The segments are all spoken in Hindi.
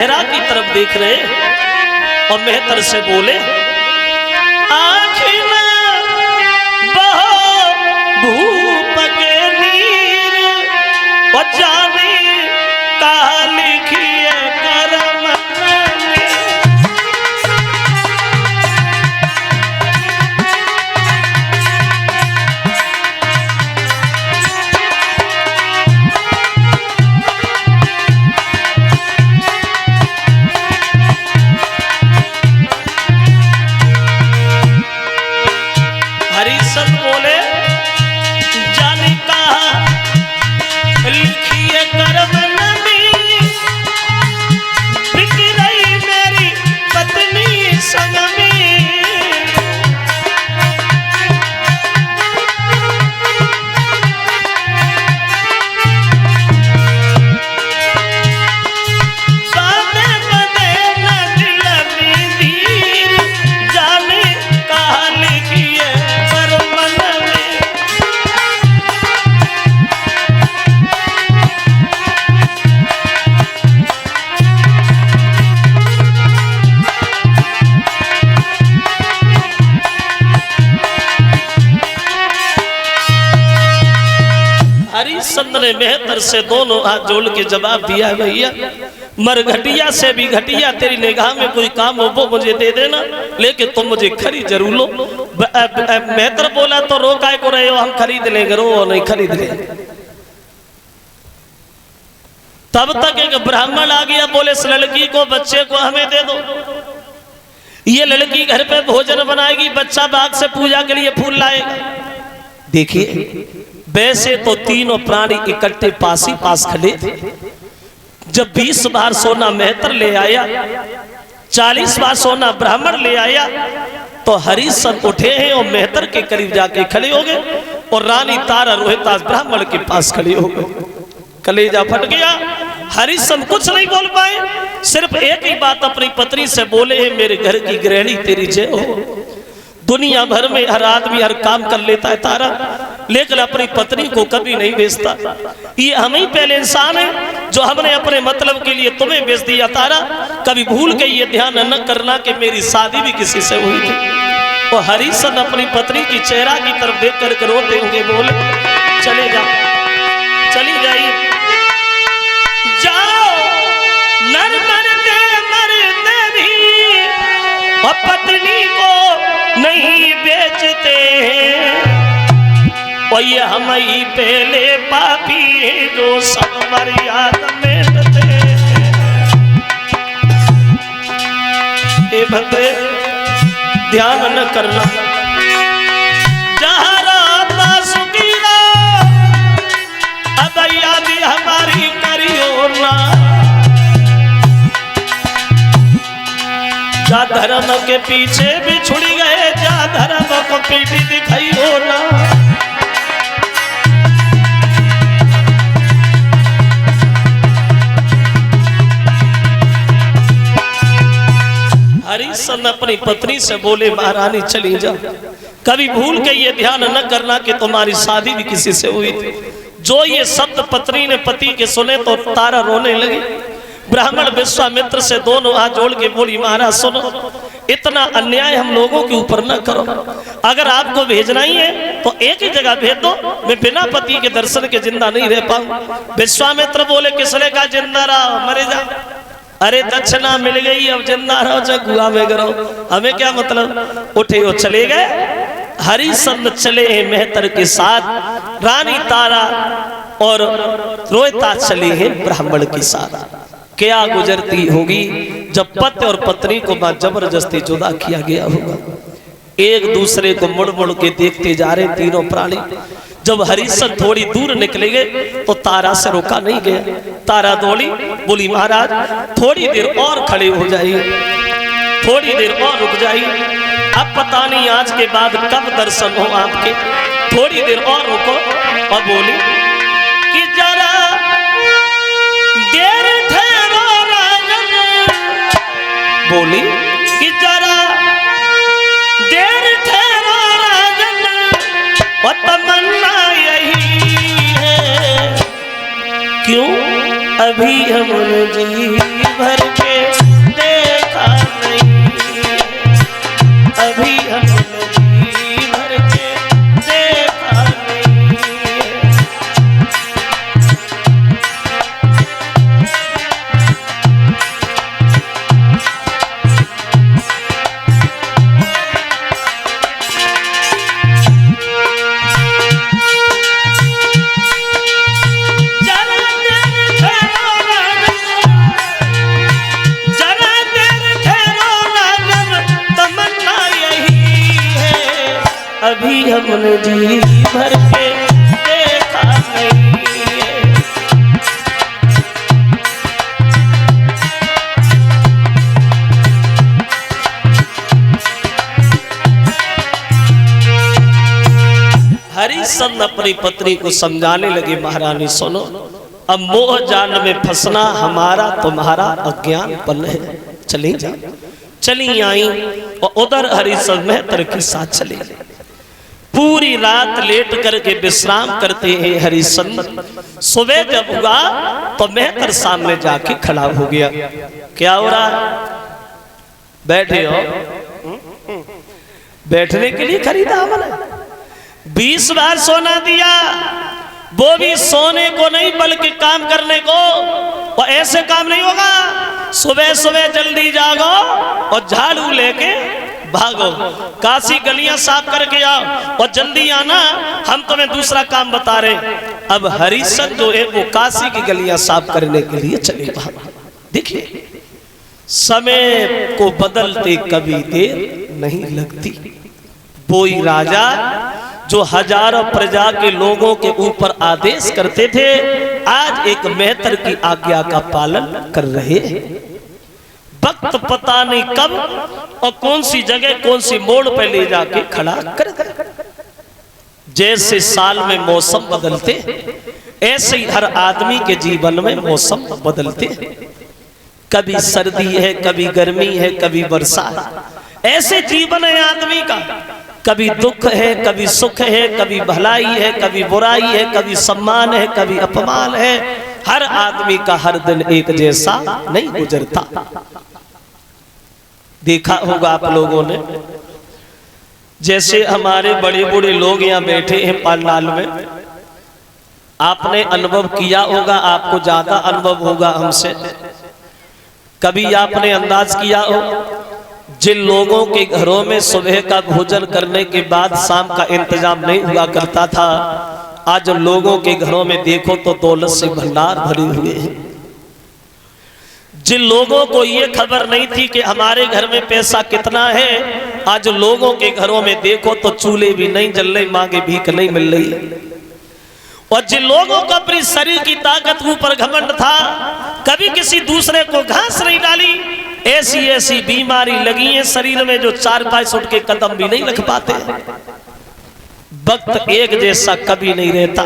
मेहरा की तरफ देख रहे और मेहतर से बोले, आँखें में बहो धूप के नीर और जाने कहा लिखिए करम में। हरिश्चंद्र बोले, जाने कहा लिखिए करम नबी, बिक रही मेरी पत्नी संग में। बातें बदे न दिल में धीर, जाने कहा लिखिए करम नबी। हरिश्चंद्र ने मेहतर से दोनों हाथ जोड़ के जवाब दिया, भैया मरघटिया से भी घटिया तेरी निगाह में कोई काम हो वो मुझे दे देना, लेकिन तुम मुझे खरीद जरूर लो। मेहतर बोला, तो रो काय को रहे हो, हम खरीद लेंगे। रो नहीं, खरीद ले। तब तक एक ब्राह्मण आ गया, बोले इस लड़की को बच्चे को हमें दे दो, ये लड़की घर पे भोजन बनाएगी, बच्चा बाग से पूजा के लिए फूल लाएगा। देखिए वैसे तो तीनों प्राणी इकट्ठे पास ही पास खड़े थे। जब 20 बार सोना मेहतर ले आया, 40 बार सोना ब्राह्मण ले आया, तो हरिश्चंद्र उठे हैं और मेहतर के करीब जाके खड़े हो गए और रानी तारा रोहितास ब्राह्मण के पास खड़े हो गए। कलेजा फट गया। हरिश्चंद्र कुछ नहीं बोल पाए, सिर्फ एक ही बात अपनी पत्नी से बोले हैं, मेरे घर की गृहिणी तेरी जय हो। दुनिया भर में हर आदमी हर काम कर लेता है तारा, लेकिन अपनी पत्नी को कभी नहीं बेचता। ये हम ही पहले इंसान है जो हमने अपने मतलब के लिए तुम्हें बेच दिया तारा। कभी भूल के ये ध्यान न करना कि मेरी शादी भी किसी से हुई थी। और हरिश्चंद्र अपनी पत्नी की चेहरा की तरफ देख कर रोते होंगे, बोले चले जाओ, चली जाइए, जाओ नर मरते मरते भी और पत्नी को नहीं बेचते हैं। और ये हम ही पहले पापी हैं जो सब मर्यादा मिटते हैं। ए भक्ते ध्यान न करना, जहाँ राता सुखीरा अब याद हमारी करियो ना। जा धर्म के पीछे भी छुड़ गए, जा धर्म को पीठी दिखाई हो ना। हरिश्चंद्र अपनी पत्नी से बोले, महारानी चली जा, कभी भूल के ये ध्यान न करना कि तुम्हारी शादी भी किसी से हुई थी। जो ये शब्द पत्नी ने पति के सुने तो तारा रोने लगी। ब्राह्मण विश्वामित्र से दोनों हाथ जोड़ के बोली, महाराज सुनो, इतना अन्याय हम लोगों के ऊपर न करो। अगर आपको भेजना ही है तो एक ही जगह भेज दो, मैं बिना पति के दर्शन के जिंदा नहीं रह पाऊं। विश्वामित्र बोले, किसने कहा जिंदा रहो, मरे जा। अरे दक्षिणा मिल गई, अब जिंदा रहो चाहे गुआ में करो, हमें क्या मतलब। उठे वो चले गए। हरिश्चंद्र चले हैं मेहतर के साथ, रानी तारा और रोहितास चले हैं ब्राह्मण के साथ। क्या गुजरती होगी जब पति और पत्नी को जबरदस्ती जुदा किया गया होगा। एक दूसरे को मुड़ मुड़ के देखते जा रहे तीनों प्राणी। जब हरिश्चंद्र थोड़ी दूर निकले गए तो तारा से रोका नहीं गया। तारा दौड़ी, बोली महाराज थोड़ी देर और खड़े हो जाइए, थोड़ी देर और रुक जाइए, अब पता नहीं आज के बाद कब दर्शन हो आपके, थोड़ी देर और रुको। और बोली कि जरा देर ठहरो राजन, बोली कि जरा देर ठहरो राजन, और तमन्ना यही है क्यों अभी हम जी भर के हमने जी भर के देखा नहीं है। हरिश्चंद्र अपनी पत्नी को समझाने लगे, महारानी सुनो, अब मोह जाल में फंसना हमारा तुम्हारा अज्ञानपन है। चली जा, चली आई और उधर हरिश्चंद्र मेहतर के साथ चले। पूरी रात लेट करके विश्राम करते हैं हरिश्चंद्र। सुबह जब हुआ तो मेहतर सामने जाके खड़ा हो गया। क्या हो रहा है? बैठे हो? बैठने के लिए खरीदा हमने 20 बार सोना दिया, वो भी सोने को नहीं बल्कि काम करने को। और ऐसे काम नहीं होगा, सुबह सुबह जल्दी जागो और झाड़ू लेके भागो, काशी गलियां साफ करके आओ और जल्दी आना, हम तुम्हें दूसरा काम बता रहे। अब हरिश्चंद्र जो है वो काशी की गलियां साफ करने के लिए चले गए। देखिए, समय को बदलते कभी देर नहीं लगती। कोई राजा जो हजारों प्रजा के लोगों के ऊपर आदेश करते थे, आज एक मेहतर की आज्ञा का पालन कर रहे हैं। वक्त पता नहीं कब और कौन सी जगह कौन सी मोड़ पे ले जाके खड़ा कर। जैसे साल में मौसम बदलते, ऐसे ही हर आदमी के जीवन में मौसम बदलते। कभी सर्दी है, कभी गर्मी है, कभी वर्षा। ऐसे जीवन है आदमी का, कभी दुख है, कभी सुख है, कभी भलाई है, कभी बुराई है, कभी सम्मान है, कभी अपमान है। हर आदमी का हर दिन एक जैसा नहीं गुजरता। देखा होगा आप लोगों ने, जैसे हमारे बड़े बूढ़े लोग यहाँ बैठे हैं पंडाल में, आपने अनुभव किया होगा, आपको ज्यादा अनुभव होगा हमसे। कभी आपने अंदाज किया हो, जिन लोगों के घरों में सुबह का भोजन करने के बाद शाम का इंतजाम नहीं हुआ करता था, आज लोगों के घरों में देखो तो दौलत से भंडार भरे हुए हैं। जिन लोगों को ये खबर नहीं थी कि हमारे घर में पैसा कितना है, आज लोगों के घरों में देखो तो चूल्हे भी नहीं जल रहे, मांगे भीख नहीं मिल रही। और जिन लोगों को अपनी शरीर की ताकत ऊपर घमंड था, कभी किसी दूसरे को घास नहीं डाली, ऐसी ऐसी बीमारी लगी है शरीर में जो 4 फुट के कदम भी नहीं रख पाते। वक्त एक जैसा कभी नहीं रहता,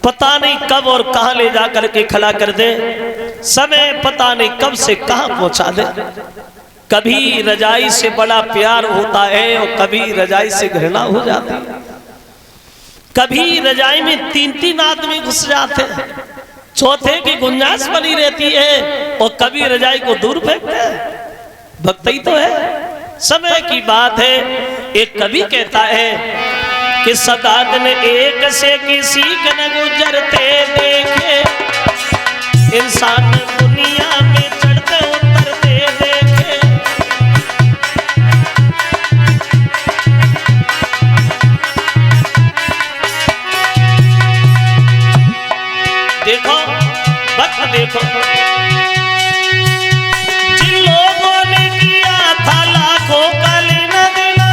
पता नहीं कब और कहां ले जा करके खड़ा कर दे। समय पता नहीं कब से कहां पहुंचा दे। कभी रजाई से बड़ा प्यार होता है और कभी रजाई से घृणा हो जाती है। कभी रजाई में 3-3 आदमी घुस जाते हैं, चौथे की गुंजाइश बनी रहती है, और कभी रजाई को दूर फेंकते हैं। भक्त ही तो है, समय की बात है। एक कवि कहता है कि सदा दिन एक से किसी के न गुजरते देखे, इंसान दुनिया में चढ़ते उतरते देखे। देखो वक्त देखो, जिन लोगों ने किया था लाखों का लेना देना,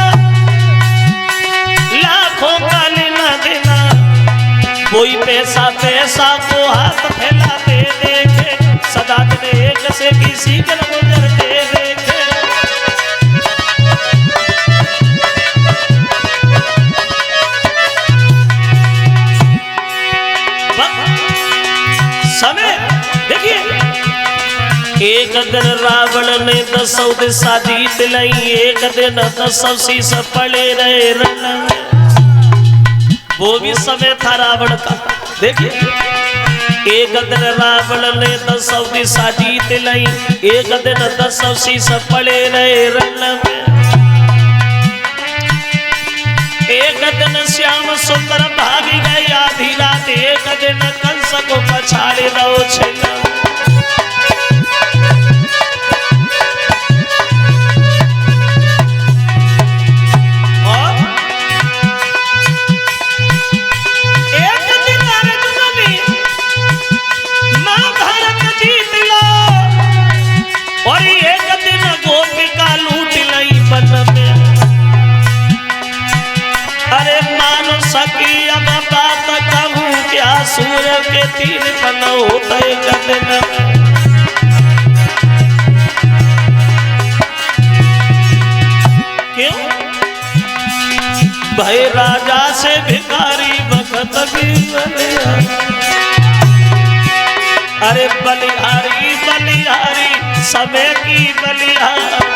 लाखों का लेना देना, कोई पैसा पैसा को हाथ फैलाते देखे, सदा दिन एक से किसी के न गुजरते देखे। समय देखिए, एक दिन रावण ने 10 दिशा जीत लाई, एक दिन 10 शीश पड़े रहे रण में। वो भी समय था रावण का। देखिए, एक दिन रावण ने 10 दिशा जीत लाई, एक दिन 10 शीश पड़े रहे रण में। एक दिन श्याम सुंदर भाग गए आधी रात, एक दिन कंस को पछाड़े दो छेना। और एक दिन अर्जुन ने महाभारत जीत लो, और एक दिन गोपिका लूट लाई वन में। अरे सकी अब बात कहूँ क्या, सूर्य के 3 बन होते जगन। क्यों भाई राजा से भिखारी वक्त भी बलिहारी, अरे बलिहारी बलिहारी समय की बलिहारी।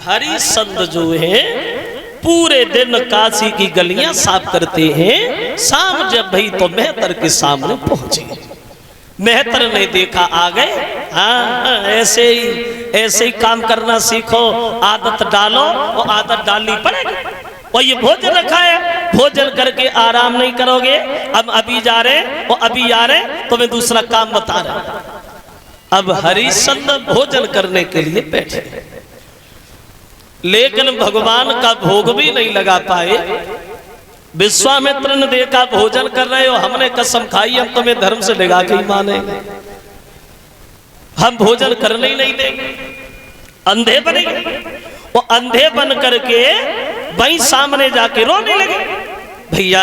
हरिश्चंद्र जो है पूरे दिन काशी की गलियां साफ करते हैं। शाम जब भई तो मेहतर के सामने पहुंचे। मेहतर ने देखा आ गए। हाँ ऐसे ही काम करना सीखो, आदत डालो और आदत डालनी पड़ेगी। और ये भोजन रखा है, भोजन करके आराम नहीं करोगे। अब अभी जा रहे और अभी आ रहे तो मैं दूसरा काम बता रहा। अब हरिश्चंद्र भोजन करने के लिए बैठे, लेकिन भगवान का भोग भी नहीं लगा पाए। विश्वामित्र ने देखा भोजन कर रहे हो, हमने कसम खाई हम तुम्हें धर्म से लगा के ही मानेंगे, हम भोजन करने ही नहीं देंगे, अंधे बनेंगे। वो अंधे बन करके वहीं सामने जाके रोने लगे। भैया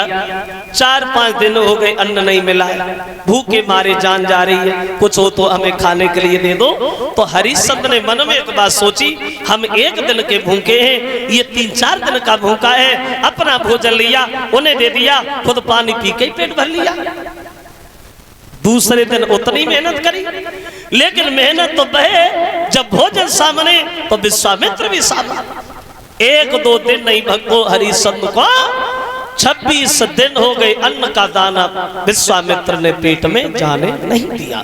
4-5 दिन हो गए अन्न नहीं मिला, भूखे मारे जान जा रही है, कुछ हो तो हमें खाने के लिए दे दो। तो हरिश्चंद्र ने मन में एक बात सोची, हम 1 दिन के भूखे हैं, ये 3-4 दिन का भूखा है। अपना भोजन लिया, उन्हें दे दिया, खुद पानी पी के पेट भर लिया। दूसरे दिन उतनी मेहनत करी, लेकिन मेहनत तो बहे जब भोजन सामने तो विश्वामित्र भी सामने। 1-2 दिन नहीं भक्तो हरिश्चंद्र को 26 दिन हो गए अन्न का दाना विश्वामित्र ने पेट में जाने नहीं दिया।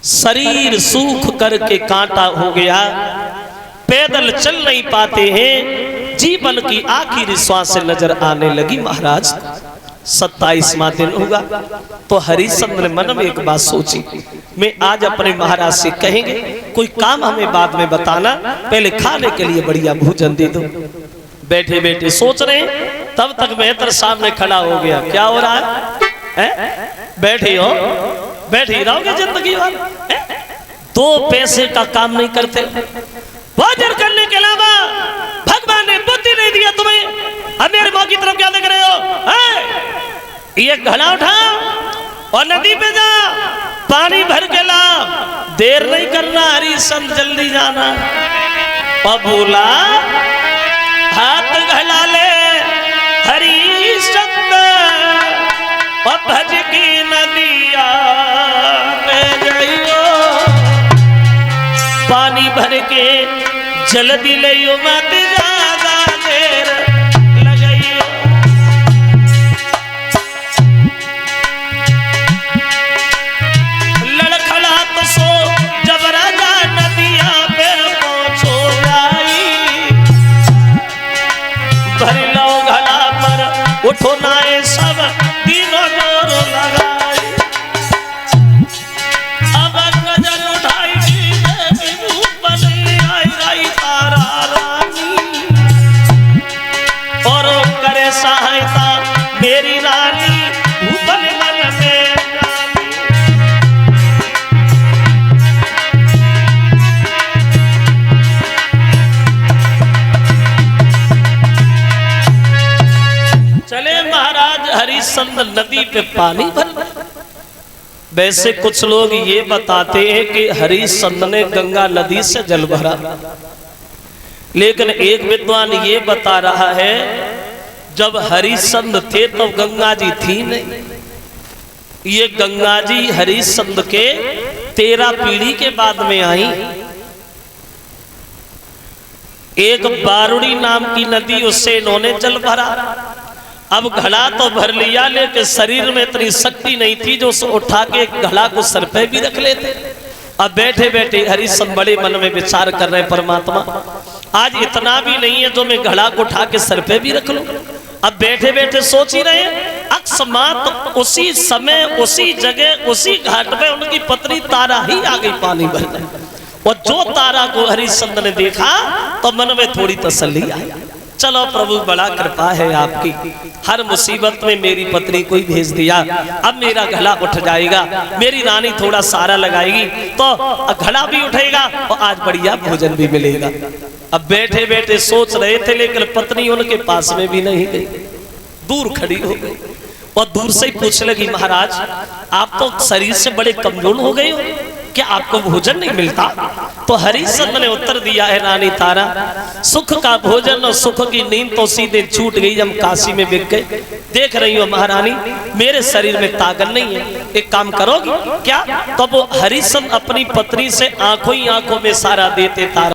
शरीर सूख करके कांटा हो गया, पैदल चल नहीं पाते हैं, जीवन की आखिरी श्वास से नजर आने लगी। महाराज 27वां दिन होगा तो हरिश्चंद्र ने मन में एक बात सोची, मैं आज अपने महाराज से कहेंगे कोई काम हमें बाद में बताना, पहले खाने के लिए बढ़िया भोजन दे दो। बैठे बैठे सोच रहे हैं, तब तक मेहतर सामने खड़ा हो गया। क्या हो रहा है? बैठे हो, बैठे ही रहोगे जिंदगी भर। 2 पैसे का काम नहीं करते, भोजन करने के अलावा भगवान ने बुद्धि नहीं दिया तुम्हें। अब मेरे माँ की तरफ क्या देख रहे हो? ये घड़ा उठाओ और नदी पे जा, पानी भर के ला, देर नहीं करना, हरिश्चंद्र जल्दी जाना। और बोला हाथ घड़ा ले हरिश्चंद्र और भज की नदिया में जाइयो, पानी भर के जल्दी लियो, मत ज्यादा देर लगाइयो। लड़खड़ा तो सो जब राजा नदिया पे पहुंचो आई, भर लो घड़ा पर उठो नाए सब तीनों जोर लगाई। अब नजर उठाई देवी रूप बनी आई राई तारा रानी, और करे सहायता मेरी रानी भूपन मन में जानी। चले महाराज हरिश्चंद्र नदी पे पानी भर। वैसे कुछ लोग ये बताते हैं कि हरिश्चंद्र ने गंगा नदी से जल भरा, लेकिन एक विद्वान ये बता रहा है जब हरिश्चंद्र थे तो गंगा जी थी नहीं। ये गंगा जी हरिश्चंद्र के 13 पीढ़ी के बाद में आई। एक बारुड़ी नाम की नदी, उससे इन्होंने जल भरा। अब घड़ा तो भर लिया, लेकिन शरीर में इतनी शक्ति नहीं थी जो उठा के घड़ा को सर पे भी रख लेते। अब बैठे बैठे हरिश्चंद्र बड़े मन में विचार कर रहे, परमात्मा आज इतना भी नहीं है जो मैं घड़ा को उठा के सर पे भी रख लूं। अब बैठे बैठे सोच ही रहे, अकस्मात उसी समय उसी जगह उसी घाट पे उनकी पत्नी तारा ही आ गई पानी भरने। और जो तारा को हरिश्चंद्र ने देखा तो मन में थोड़ी तसल्ली आई। चलो प्रभु बड़ा कृपा है आपकी, हर मुसीबत में मेरी पत्नी को ही भेज दिया, अब मेरा गला उठ जाएगा, मेरी रानी थोड़ा सारा लगाएगी तो घड़ा भी उठेगा और आज बढ़िया भोजन भी मिलेगा। अब बैठे बैठे सोच रहे थे, लेकिन पत्नी उनके पास में भी नहीं गई, दूर खड़ी हो गई और दूर से ही पूछने लगी, महाराज आप तो शरीर से बड़े कमजोर हो गए हो, क्या आपको भोजन नहीं मिलता? तो हरिश्चंद्र ने उत्तर दिया है, रानी तारा, सुख का भोजन और सुख की नींद तो सीधे छूट गई, हम काशी में बिक गए। देख रही हो महारानी, मेरे शरीर में ताकत नहीं है, एक काम करोगी क्या? तो वो हरिश्चंद्र अपनी पत्नी से आंखों ही आंखों में सारा देते तारा।